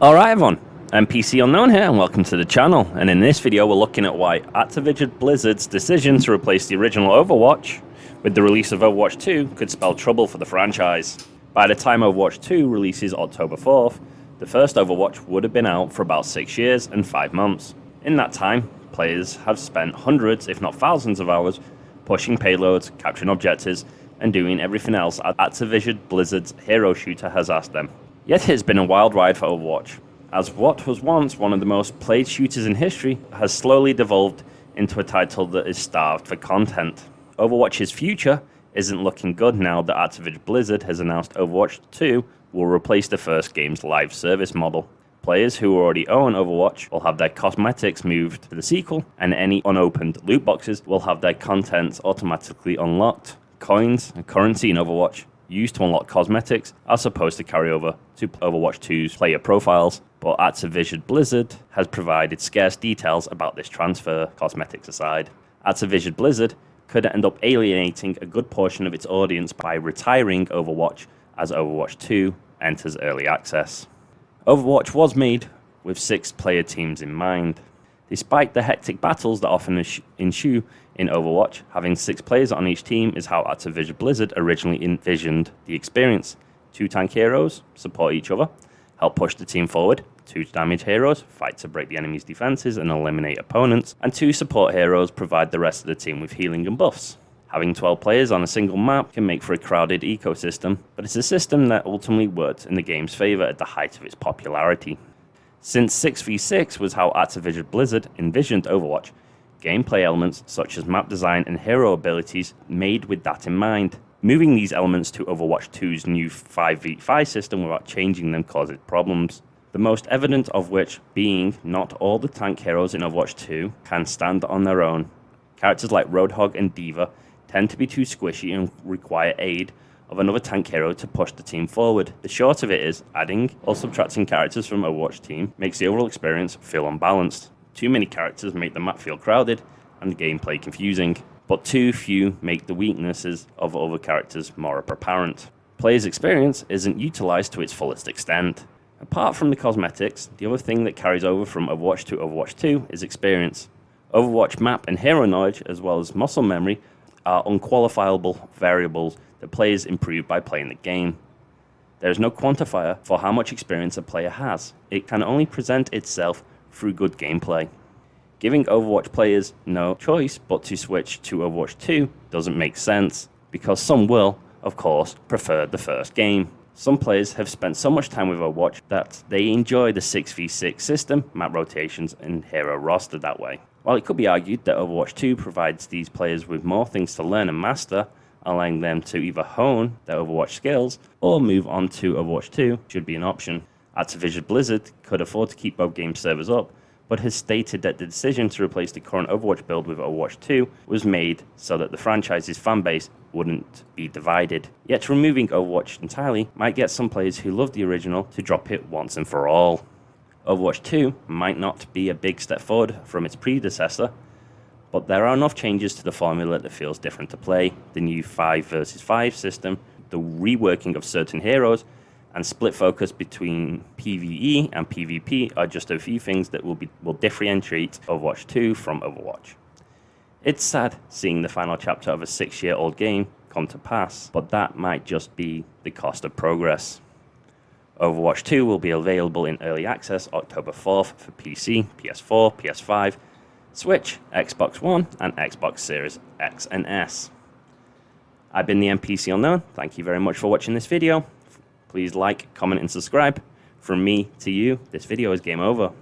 Alright everyone, I'm PC Unknown here and welcome to the channel, and in this video we're looking at why Activision Blizzard's decision to replace the original Overwatch with the release of Overwatch 2 could spell trouble for the franchise. By the time Overwatch 2 releases October 4th, the first Overwatch would have been out for about 6 years and 5 months. In that time, players have spent hundreds if not thousands of hours pushing payloads, capturing objectives, and doing everything else Activision Blizzard's hero shooter has asked them. Yet it has been a wild ride for Overwatch, as what was once one of the most played shooters in history has slowly devolved into a title that is starved for content. Overwatch's future isn't looking good now that Activision Blizzard has announced Overwatch 2 will replace the first game's live service model. Players who already own Overwatch will have their cosmetics moved to the sequel, and any unopened loot boxes will have their contents automatically unlocked. Coins and currency in Overwatch used to unlock cosmetics are supposed to carry over to Overwatch 2's player profiles, but Activision Blizzard has provided scarce details about this transfer, cosmetics aside. Activision Blizzard could end up alienating a good portion of its audience by retiring Overwatch as Overwatch 2 enters early access. Overwatch was made with 6 player teams in mind. Despite the hectic battles that often ensue in Overwatch, having 6 players on each team is how Activision Blizzard originally envisioned the experience. 2 tank heroes support each other, help push the team forward, 2 damage heroes fight to break the enemy's defenses and eliminate opponents, and 2 support heroes provide the rest of the team with healing and buffs. Having 12 players on a single map can make for a crowded ecosystem, but it's a system that ultimately worked in the game's favor at the height of its popularity. Since 6v6 was how Activision Blizzard envisioned Overwatch, gameplay elements such as map design and hero abilities made with that in mind. Moving these elements to Overwatch 2's new 5v5 system without changing them causes problems. The most evident of which being not all the tank heroes in Overwatch 2 can stand on their own. Characters like Roadhog and D.Va tend to be too squishy and require aid of another tank hero to push the team forward. The short of it is, adding or subtracting characters from Overwatch team makes the overall experience feel unbalanced. Too many characters make the map feel crowded and the gameplay confusing, but too few make the weaknesses of other characters more apparent. Players' experience isn't utilized to its fullest extent. Apart from the cosmetics, the other thing that carries over from Overwatch to Overwatch 2 is experience. Overwatch map and hero knowledge, as well as muscle memory, are unqualifiable variables that players improve by playing the game. There is no quantifier for how much experience a player has. It can only present itself through good gameplay. Giving Overwatch players no choice but to switch to Overwatch 2 doesn't make sense, because some will, of course, prefer the first game. Some players have spent so much time with Overwatch that they enjoy the 6v6 system, map rotations, and hero roster that way. While it could be argued that Overwatch 2 provides these players with more things to learn and master, allowing them to either hone their Overwatch skills or move on to Overwatch 2 should be an option. Activision Blizzard could afford to keep both game servers up, but has stated that the decision to replace the current Overwatch build with Overwatch 2 was made so that the franchise's fanbase wouldn't be divided. Yet removing Overwatch entirely might get some players who love the original to drop it once and for all. Overwatch 2 might not be a big step forward from its predecessor, but there are enough changes to the formula that feels different to play. The new 5 versus 5 system, the reworking of certain heroes, and split focus between PvE and PvP are just a few things that will differentiate Overwatch 2 from Overwatch. It's sad seeing the final chapter of a 6-year-old game come to pass, but that might just be the cost of progress. Overwatch 2 will be available in early access October 4th for PC, PS4, PS5, Switch, Xbox One, and Xbox Series X and S. I've been the NPC Unknown. Thank you very much for watching this video. Please like, comment, and subscribe. From me to you, this video is game over.